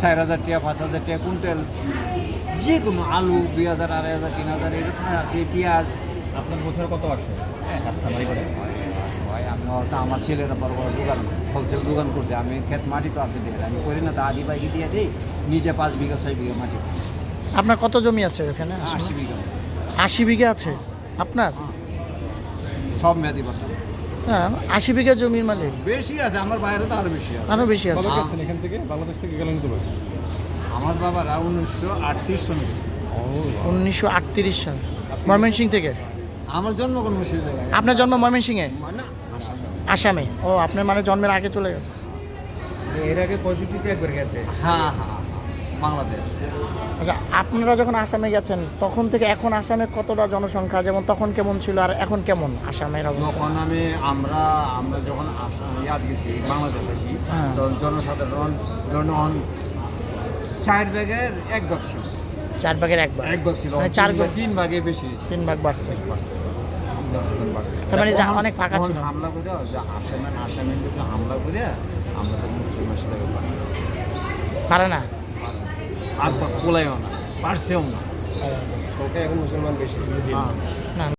4,000 টাকা 5,000 টাকা কুইন্টাল, যে কোনো আলু 2,000 2,500 3,000 এরকম আছে, পেঁয়াজ। আপনার বছর কত আসে খামারি করে? ভাই আমি হয়তো আমার ছেলেরা বড় বড় দোকান হোলসেল দোকান করছে, আমি ক্ষেত মাটি তো আছে ঢের, আমি করি না, তা আদি বাইকে দিয়ে দিই, নিজে 5 বিঘা 6 বিঘা মাটি। আপনার কত জমি আছে ওখানে? 80 বিঘা। 80 বিঘা আছে আপনার? সব মেয়াদি পাতাম। হ্যাঁ, 80 বিঘা জমির মালিক। বেশি আছে, আমার বাইরে তো আরো বেশি আছে। আরও বেশি আছে। এখান থেকে বাংলাদেশ থেকে গেলেন দুবার? আমার বাবারা 1938 সনে গেছে। 1938 সাল ময়মনসিংহ থেকে? আমার জন্মগ্রহণ সে জায়গায়। আপনার জন্ম ময়মনসিংহে? না, আসামে? ও, আপনার মানে জন্মের আগে চলে গেছে। এর আগে 65-তে একবার গেছে। হ্যাঁ হ্যাঁ, বাংলাদেশ। আচ্ছা, আপনারা যখন আসামে গেছেন তখন থেকে এখন আসামে কতটা জনসংখ্যা, যেমন তখন কেমন ছিল আর এখন কেমন আসামের অবস্থা? যখন আমরা যখন ইয়াদ গেছি বাংলাদেশ আসি, হ্যাঁ। তখন জনসাধারণ 4 ভাগের 1 ভাগ ছিল। 4 ভাগের 1 ভাগ? 1 ভাগ ছিল, মানে 4 ভাগ, 3 ভাগে বেশি। 3 ভাগ বাড়ছে। জনসাধারণ বাড়ছে। তার মানে যা তখন- অনেক ফাঁকা তখন ছিল। হামলা করে আসামের লোকে হামলা করে আমরা তো মুসলিমের সাথে পারে না? আর কোলাইও না, পারছেও না। ওকে এখন মুসলমান বেশি। হ্যাঁ।